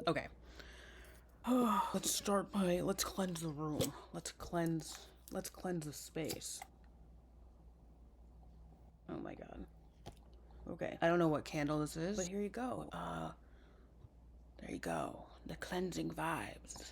Okay. Let's start by, let's cleanse the room. Let's cleanse the space. Oh my god. Okay. I don't know what candle this is, but here you go. There you go. The cleansing vibes.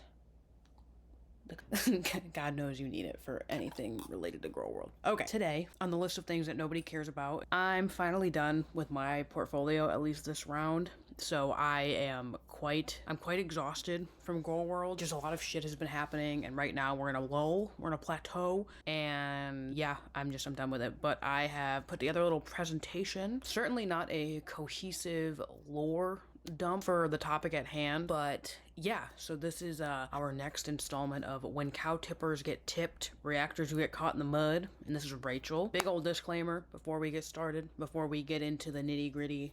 God knows you need it for anything related to Girl World. Okay, today on the list of things that nobody cares about, I'm finally done with my portfolio, at least this round. So I'm quite exhausted from Girl World. Just a lot of shit has been happening, and right now we're in a lull, we're in a plateau, and yeah, I'm done with it. But I have put together a little presentation. Certainly not a cohesive lore dump for the topic at hand, but yeah, so this is our next installment of When Cow Tippers Get Tipped, Reactors Who Get Caught in the Mud, and this is Rachel. Big old disclaimer before we get started, before we get into the nitty gritty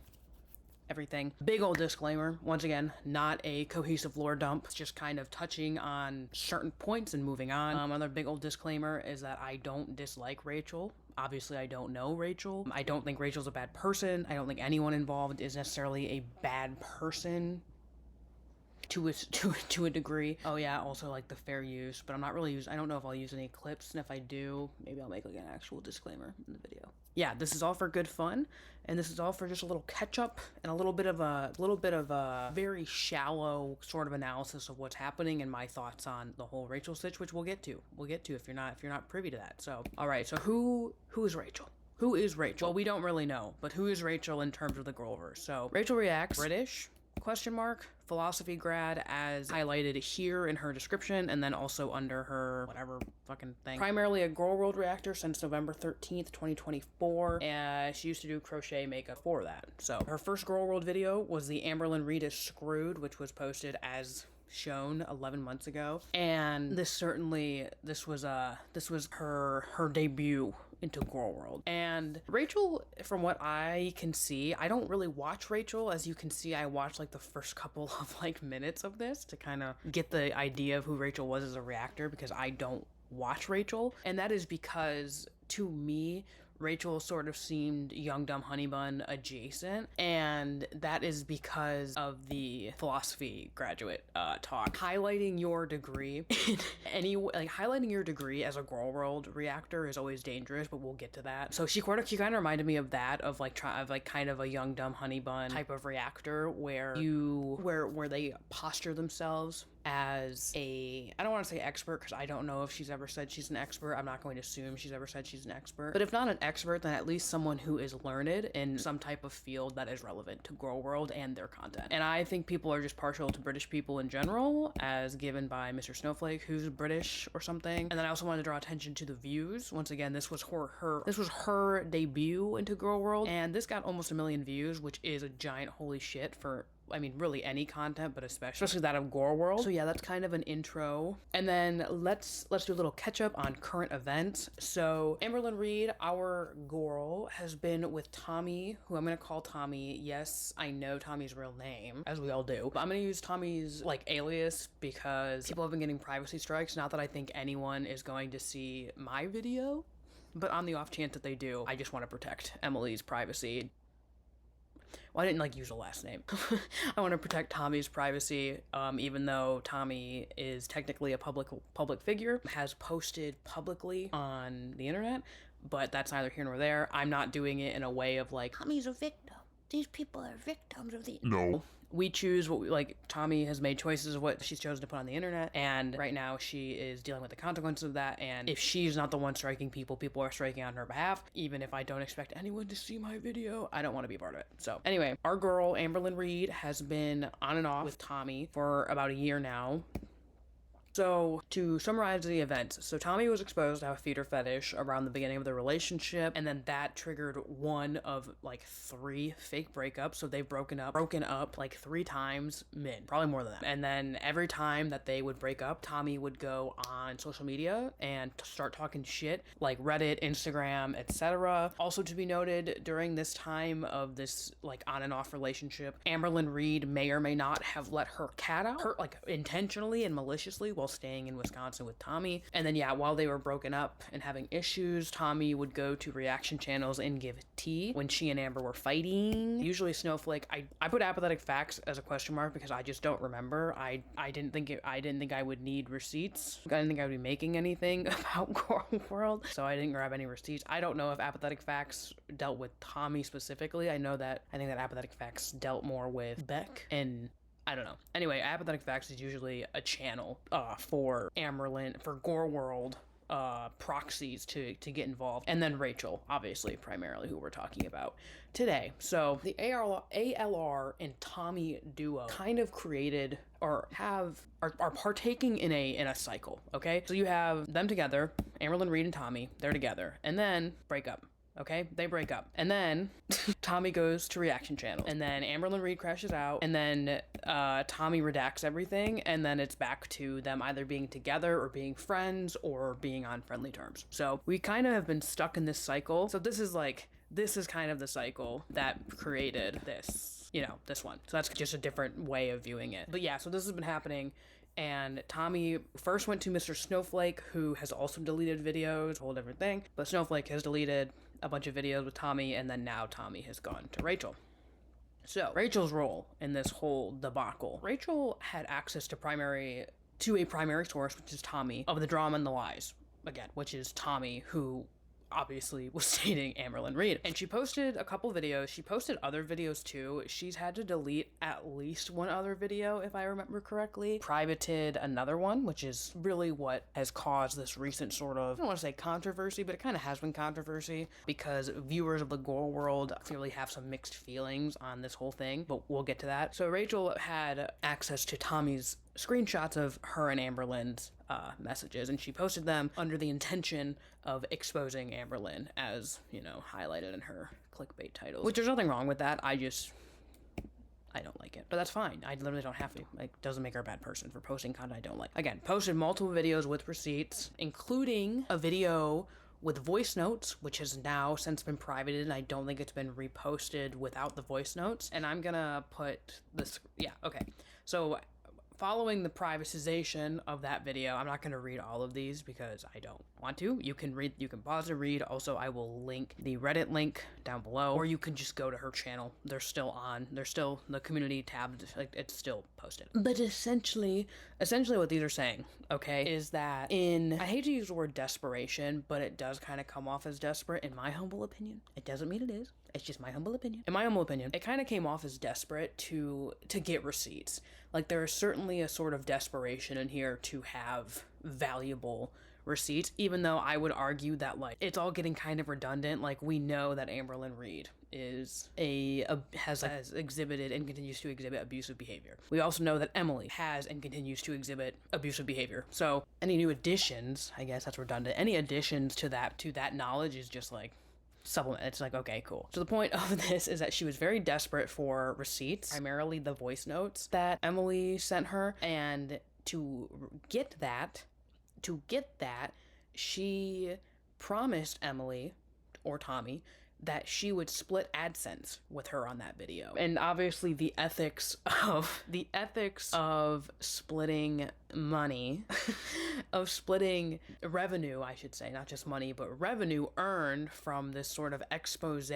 everything. Big old disclaimer, once again, not a cohesive lore dump, it's just kind of touching on certain points and moving on. Another big old disclaimer is that I don't dislike Rachel. Obviously, I don't know Rachel. I don't think Rachel's a bad person. I don't think anyone involved is necessarily a bad person to a degree. Oh yeah, also like the fair use, but I'm not really I don't know if I'll use any clips, and if I do, maybe I'll make like an actual disclaimer in the video. Yeah, this is all for good fun, and this is all for just a little catch up and a little bit of a very shallow sort of analysis of what's happening and my thoughts on the whole Rachel sitch, which we'll get to if you're not privy to that. So, all right, so who is Rachel? Who is Rachel? Well, we don't really know, but who is Rachel in terms of the Girlverse? So, Rachel reacts, British, question mark, philosophy grad, as highlighted here in her description, and then also under her whatever fucking thing. Primarily a Girl World reactor since November 13th, 2024, and she used to do crochet makeup for that. So her first Girl World video was the Amberlynn Reid is Screwed, which was posted as shown 11 months ago, and this was her debut into Girl World. And Rachel, from what I can see, I don't really watch Rachel. As you can see, I watched like the first couple of like minutes of this to kind of get the idea of who Rachel was as a reactor, because I don't watch Rachel, and that is because to me Rachel sort of seemed Young Dumb Honey Bun adjacent, and that is because of the philosophy graduate talk. Highlighting your degree highlighting your degree as a Girl World reactor is always dangerous, but we'll get to that. So she kind of reminded me of that, of kind of a Young Dumb Honey Bun type of reactor where they posture themselves as I don't want to say expert, because I don't know if she's ever said she's an expert. I'm not going to assume she's ever said she's an expert, but if not an expert, then at least someone who is learned in some type of field that is relevant to Girl World and their content. And I think people are just partial to British people in general, as given by Mr. Snowflake, who's British or something. And then I also wanted to draw attention to the views. Once again, this was her debut into Girl World, and this got almost 1 million views, which is a giant holy shit for, I mean, really any content, but especially that of Girl World. So yeah, that's kind of an intro. And then let's do a little catch up on current events. So Amberlynn Reid, our girl, has been with Tommy, who I'm gonna call Tommy. Yes, I know Tommy's real name, as we all do, but I'm gonna use Tommy's like alias because people have been getting privacy strikes. Not that I think anyone is going to see my video, but on the off chance that they do, I just want to protect Emily's privacy. Well, I didn't like use a last name. I want to protect Tommy's privacy, even though Tommy is technically a public figure, has posted publicly on the internet, but that's neither here nor there. I'm not doing it in a way of like, Tommy's a victim. These people are victims of the... No. We choose what we like. Tommy has made choices of what she's chosen to put on the internet, and right now she is dealing with the consequences of that. And if she's not the one striking people are striking on her behalf. Even if I don't expect anyone to see my video, I don't want to be a part of it. So anyway, our girl Amberlynn Reid has been on and off with Tommy for about a year now. So, to summarize the events, so Tommy was exposed to have a feeder fetish around the beginning of their relationship, and then that triggered one of like 3 fake breakups. So they've broken up like 3 times, probably more than that. And then every time that they would break up, Tommy would go on social media and start talking shit, like Reddit, Instagram, etc. Also to be noted, during this time of this like on and off relationship, Amberlynn Reid may or may not have let her cat out, like intentionally and maliciously, while while staying in Wisconsin with Tommy. And then, yeah, while they were broken up and having issues, Tommy would go to reaction channels and give tea when she and Amber were fighting. Usually Snowflake, I put apathetic facts as a question mark because I just don't remember. I didn't think I would need receipts. I didn't think I would be making anything about Coral World, so I didn't grab any receipts. I don't know if apathetic facts dealt with Tommy specifically. I think that apathetic facts dealt more with Beck, and I don't know. Anyway, apathetic facts is usually a channel for Amerlin, for Gore World proxies to get involved, and then Rachel, obviously, primarily who we're talking about today. So the ALR and Tommy duo kind of created or are partaking in a cycle. Okay, so you have them together, Amerlin Reed and Tommy, they're together, and then break up. Okay, they break up, and then Tommy goes to reaction channel, and then Amberlyn Reed crashes out, and then Tommy redacts everything, and then it's back to them either being together or being friends or being on friendly terms. So we kind of have been stuck in this cycle. So this is kind of the cycle that created this, this one. So that's just a different way of viewing it. But yeah, so this has been happening. And Tommy first went to Mr. Snowflake, who has also deleted videos, a whole different thing. But Snowflake has deleted a bunch of videos with Tommy, and then now Tommy has gone to Rachel. So Rachel's role in this whole debacle. Rachel had access to a primary source, which is Tommy, of the drama and the lies, again, which is Tommy, who obviously was dating Amerlyn Reed. And she posted a couple videos. She posted other videos too. She's had to delete at least one other video, if I remember correctly. Privated another one, which is really what has caused this recent sort of, I don't want to say controversy, but it kind of has been controversy because viewers of the Gore World clearly have some mixed feelings on this whole thing, but we'll get to that. So Rachel had access to Tommy's screenshots of her and Amberlyn's messages, and she posted them under the intention of exposing Amberlyn, as highlighted in her clickbait titles, which there's nothing wrong with that. I don't like it, but that's fine. I literally don't have to. It doesn't make her a bad person for posting content I don't like. Again, posted multiple videos with receipts, including a video with voice notes, which has now since been privated, and I don't think it's been reposted without the voice notes. And I'm gonna put this, so following the privatization of that video, I'm not going to read all of these because I don't want to. You can pause and read. Also, I will link the Reddit link down below, or you can just go to her channel. They're still the community tab, it's still posted. But essentially what these are saying, okay, is that I hate to use the word desperation, but it does kind of come off as desperate in my humble opinion. It doesn't mean it is. It's just my humble opinion. In my humble opinion, it kind of came off as desperate to get receipts. Like, there is certainly a sort of desperation in here to have valuable receipts, even though I would argue that, it's all getting kind of redundant. Like, we know that Amberlyn Reed has exhibited and continues to exhibit abusive behavior. We also know that Emily has and continues to exhibit abusive behavior. So any new additions, I guess that's redundant, any additions to that knowledge is just supplement. It's okay, cool. So the point of this is that she was very desperate for receipts, primarily the voice notes that Emily sent her, and to get that, she promised Emily or Tommy that she would split AdSense with her on that video. And obviously the ethics of splitting money, of splitting revenue, I should say, not just money, but revenue earned from this sort of expose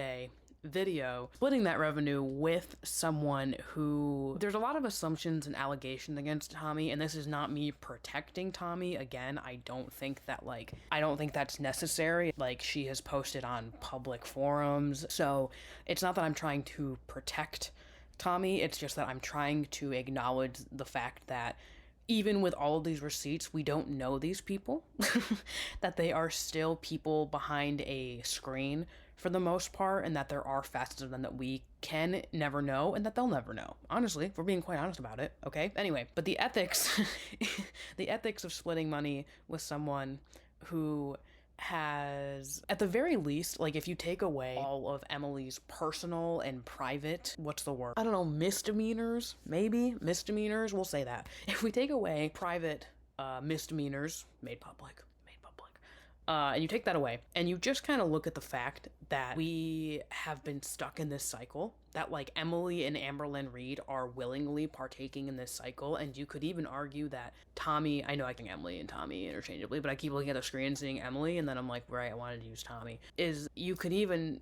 video, splitting that revenue with someone who, there's a lot of assumptions and allegations against Tommy, and this is not me protecting Tommy. Again, I don't think that's necessary. She has posted on public forums, so it's not that I'm trying to protect Tommy, it's just that I'm trying to acknowledge the fact that even with all of these receipts, we don't know these people, that they are still people behind a screen for the most part, and that there are facets of them that we can never know and that they'll never know. Honestly, if we're being quite honest about it, okay? Anyway, but the ethics of splitting money with someone who has, at the very least, if you take away all of Emily's personal and private, misdemeanors, we'll say that. If we take away private misdemeanors made public, And you take that away, and you just kind of look at the fact that we have been stuck in this cycle, that like Emily and Amberlynn Reed are willingly partaking in this cycle. And you could even argue that Tommy, I know I think Emily and Tommy interchangeably, but I keep looking at the screen and seeing Emily, and then I'm like, right, I wanted to use Tommy. Is you could even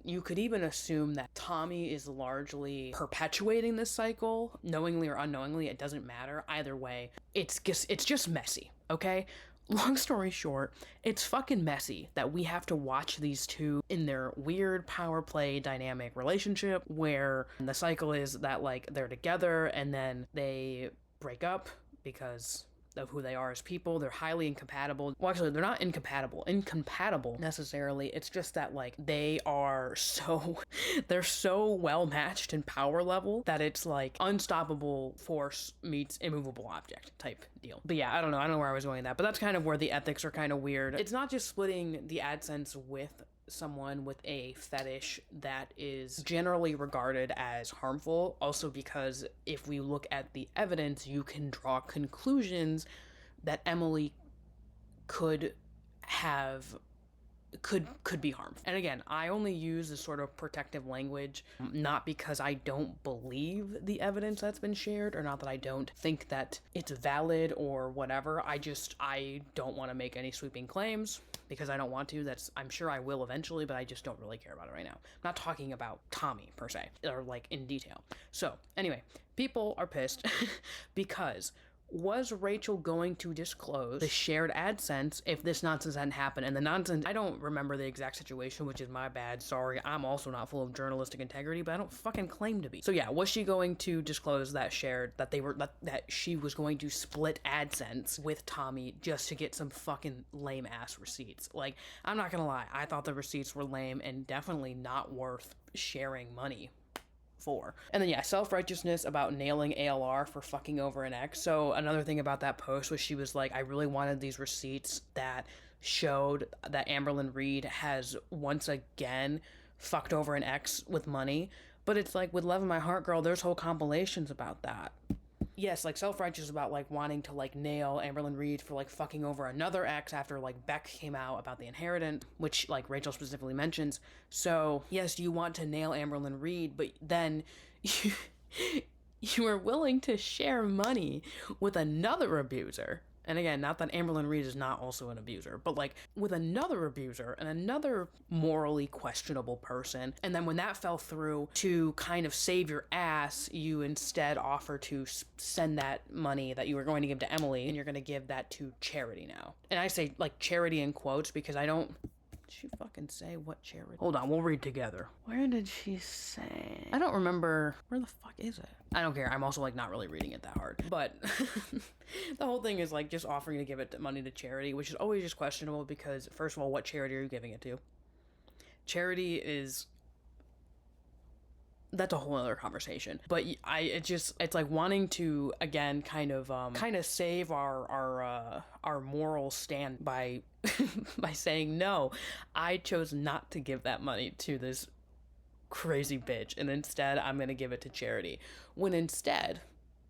assume that Tommy is largely perpetuating this cycle, knowingly or unknowingly. It doesn't matter either way. It's just messy, okay? Long story short, it's fucking messy that we have to watch these two in their weird power play dynamic relationship where the cycle is that like they're together and then they break up because of who they are as people. They're highly incompatible. Well, actually, they're not incompatible necessarily. It's just that like they are they're so well matched in power level that it's like unstoppable force meets immovable object type deal. But yeah, I don't know where I was going with that, but that's kind of where the ethics are kind of weird. It's not just splitting the AdSense with someone with a fetish that is generally regarded as harmful, also because if we look at the evidence, you can draw conclusions that Emily could be harmful. And again, I only use this sort of protective language not because I don't believe the evidence that's been shared, or not that I don't think that it's valid or whatever. I don't want to make any sweeping claims because I don't want to. I'm sure I will eventually, but I just don't really care about it right now. I'm not talking about Tommy per se, or like in detail. So anyway, people are pissed because was Rachel going to disclose the shared AdSense if this nonsense hadn't happened? And the nonsense, I don't remember the exact situation, which is my bad. Sorry, I'm also not full of journalistic integrity, but I don't fucking claim to be. So yeah, was she going to disclose that that she was going to split AdSense with Tommy just to get some fucking lame ass receipts? Like, I'm not gonna lie, I thought the receipts were lame and definitely not worth sharing money for. And then yeah, self-righteousness about nailing ALR for fucking over an ex. So another thing about that post was she was like, I really wanted these receipts that showed that Amberlynn Reed has once again fucked over an ex with money. But it's like, with love in my heart, girl, there's whole compilations about that. Yes, like self-righteous about like wanting to like nail Amberlynn Reed for like fucking over another ex after like Beck came out about the inheritance, which like Rachel specifically mentions. So yes, you want to nail Amberlynn Reed, but then you are willing to share money with another abuser. And again, not that Amberlynn Reed is not also an abuser, but like with another abuser and another morally questionable person. And then when that fell through, to kind of save your ass, you instead offer to send that money that you were going to give to Emily, and you're going to give that to charity now. And I say like charity in quotes because I don't... Did she fucking say what charity? Hold on, we'll read together. Where did she say? I don't remember. Where the fuck is it? I don't care. I'm also like not really reading it that hard. But the whole thing is like just offering to give money to charity, which is always just questionable because first of all, what charity are you giving it to? Charity is... that's a whole other conversation. But it's like wanting to again kind of save our moral stand by by saying no. I chose not to give that money to this crazy bitch, and instead I'm gonna give it to charity. When instead,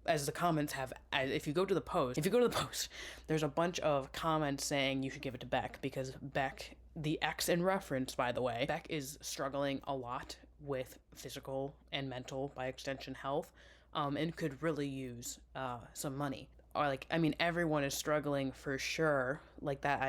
as the comments have, if you go to the post, there's a bunch of comments saying you should give it to Beck because Beck, the ex in reference, by the way, Beck is struggling a lot with physical and mental, by extension, health, and could really use some money. Or like, I mean, everyone is struggling for sure, like that.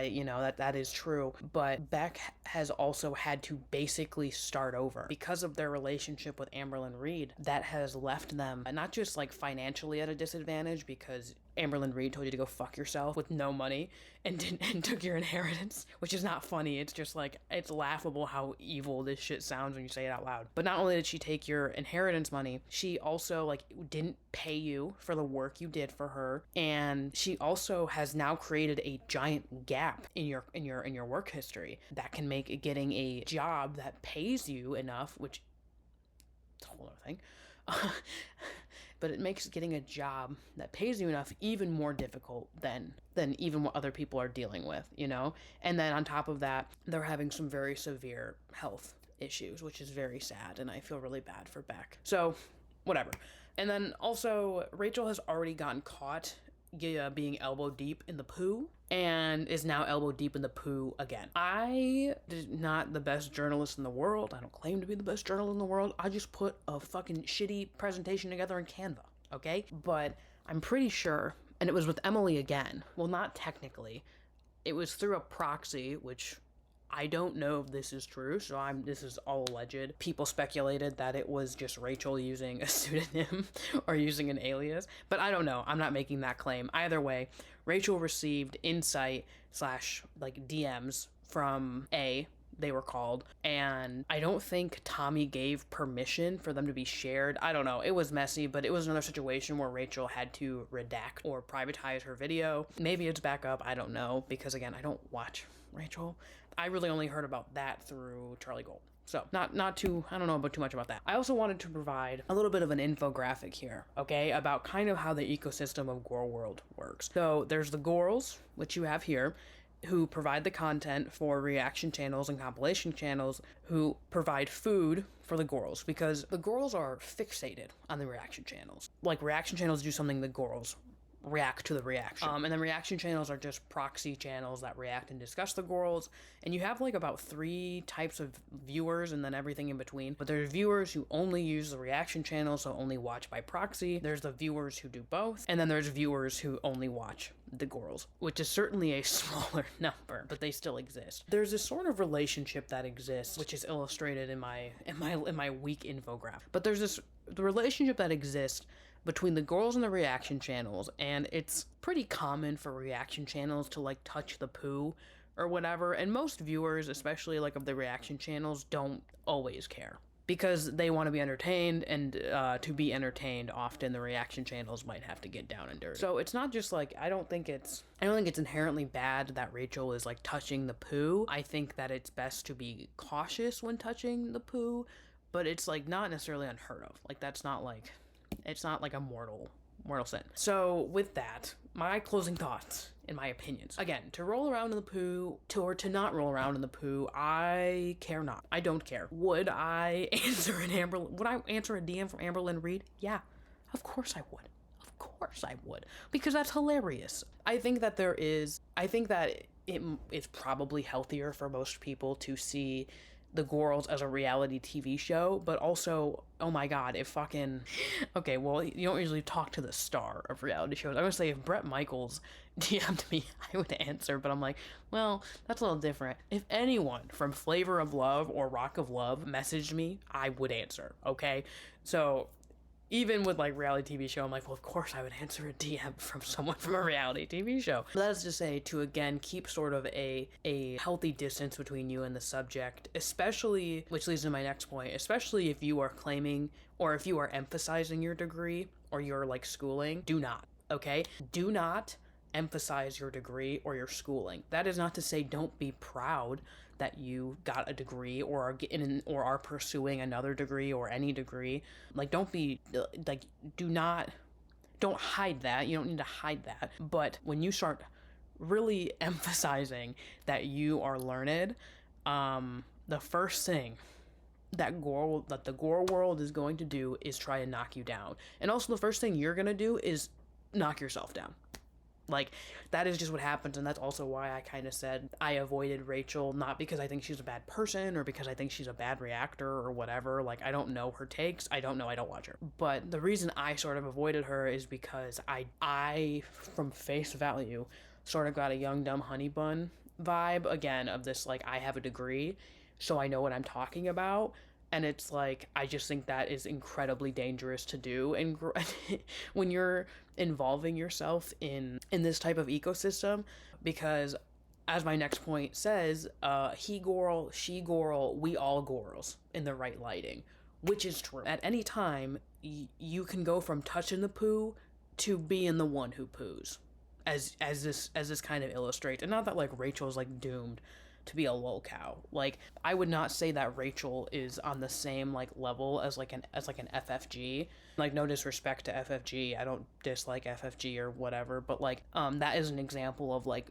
That is true, but Beck has also had to basically start over because of their relationship with Amberlynn Reed. That has left them not just like financially at a disadvantage because Amberlynn Reed told you to go fuck yourself with no money and took your inheritance, which is not funny. It's just like, it's laughable how evil this shit sounds when you say it out loud. But not only did she take your inheritance money, she also like didn't pay you for the work you did for her, and she also has now created a giant gap in your work history that can make getting a job that pays you enough, which it's a whole other thing. But it makes getting a job that pays you enough even more difficult than even what other people are dealing with, you know? And then on top of that, they're having some very severe health issues, which is very sad, and I feel really bad for Beck. So, whatever. And then also, Rachel has already gotten caught being elbow deep in the poo and is now elbow deep in the poo again. I is not the best journalist in the world. I don't claim to be the best journalist in the world. I just put a fucking shitty presentation together in Canva, okay? But I'm pretty sure, and it was with Emily again. Well, not technically. It was through a proxy, which I don't know if this is true, so this is all alleged. People speculated that it was just Rachel using a pseudonym or using an alias, but I don't know. I'm not making that claim. Either way, Rachel received insight / like DMs from they were called, and I don't think Tommy gave permission for them to be shared. I don't know. It was messy, but it was another situation where Rachel had to redact or privatize her video. Maybe it's back up. I don't know, because again, I don't watch Rachel. I really only heard about that through Charlie Gold. So not too, I don't know about too much about that. I also wanted to provide a little bit of an infographic here, okay, about kind of how the ecosystem of Gore World works. So there's the Gorals, which you have here, who provide the content for reaction channels and compilation channels, who provide food for the Gorals, because the Gorals are fixated on the reaction channels. Like, reaction channels do something, the Gorals react to the reaction. And then reaction channels are just proxy channels that react and discuss the Gorals. And you have like about 3 types of viewers and then everything in between. But there's viewers who only use the reaction channel, so only watch by proxy. There's the viewers who do both. And then there's viewers who only watch the Gorals, which is certainly a smaller number, but they still exist. There's this sort of relationship that exists, which is illustrated in my weak infographic. But there's the relationship that exists between the Gorals and the reaction channels, and it's pretty common for reaction channels to like touch the poo or whatever, and most viewers, especially like of the reaction channels, don't always care because they want to be entertained, and to be entertained, often the reaction channels might have to get down and dirty. So it's not just like, I don't think it's inherently bad that Rachel is like touching the poo. I think that it's best to be cautious when touching the poo, but it's like not necessarily unheard of. Like, that's not like, it's not like a mortal sin. So with that, my closing thoughts and my opinions. Again, to roll around in the poo, or to not roll around in the poo, I care not. I don't care. Would I answer a DM from Amberlynn Reed? Yeah, of course I would. Of course I would. Because that's hilarious. I think that it is probably healthier for most people to see the Gorals as a reality TV show, but also, oh my god, if fucking, okay, well, you don't usually talk to the star of reality shows. I would say if Bret Michaels DM'd me, I would answer, but I'm like, well, that's a little different. If anyone from Flavor of Love or Rock of Love messaged me, I would answer, okay? So even with like reality TV show, I'm like, well, of course I would answer a DM from someone from a reality TV show. But that is to say, to again keep sort of a healthy distance between you and the subject, especially, which leads to my next point, especially if you are claiming or if you are emphasizing your degree or your like schooling. Do not, okay? Do not emphasize your degree or your schooling. That is not to say don't be proud that you got a degree or are pursuing another degree or any degree. Like, don't hide that. You don't need to hide that. But when you start really emphasizing that you are learned, the first thing that the Gore World is going to do is try to knock you down. And also the first thing you're going to do is knock yourself down. Like, that is just what happens, and that's also why I kind of said I avoided Rachel, not because I think she's a bad person or because I think she's a bad reactor or whatever. Like, I don't know her takes. I don't watch her. But the reason I sort of avoided her is because I from face value, sort of got a young, dumb honey bun vibe, again, of this, like, I have a degree, so I know what I'm talking about. And it's like, I just think that is incredibly dangerous to do. And when you're involving yourself in this type of ecosystem, because as my next point says, he Goral, she Goral, we all Gorals in the right lighting, which is true. At any time, you can go from touching the poo to being the one who poos, as this kind of illustrates. And not that like Rachel's like doomed to be a lol cow. Like, I would not say that Rachel is on the same like level as an FFG. Like, no disrespect to FFG, I don't dislike FFG or whatever, but like that is an example of like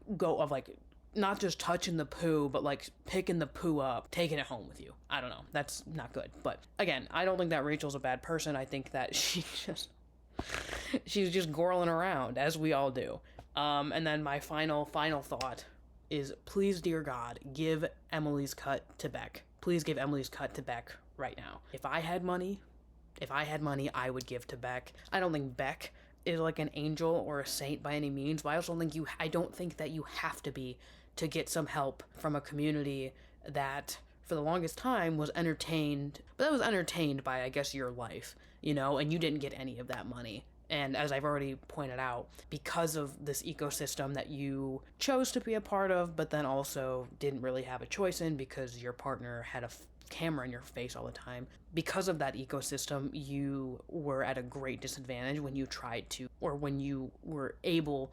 not just touching the poo, but like picking the poo up, taking it home with you. I don't know, that's not good. But again, I don't think that Rachel's a bad person. I think that she just She's just gorling around, as we all do. And then my final thought is, please, dear God, give Emily's cut to Beck. Please give Emily's cut to Beck right now. If I had money, I would give to Beck. I don't think Beck is like an angel or a saint by any means, but I don't think that you have to be to get some help from a community that for the longest time was entertained, but that was entertained by, I guess, your life, and you didn't get any of that money. And as I've already pointed out, because of this ecosystem that you chose to be a part of, but then also didn't really have a choice in because your partner had a camera in your face all the time, because of that ecosystem, you were at a great disadvantage when you tried to, or when you were able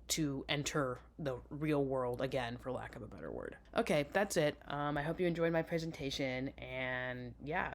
to enter the real world again, for lack of a better word. Okay, that's it. I hope you enjoyed my presentation, and yeah.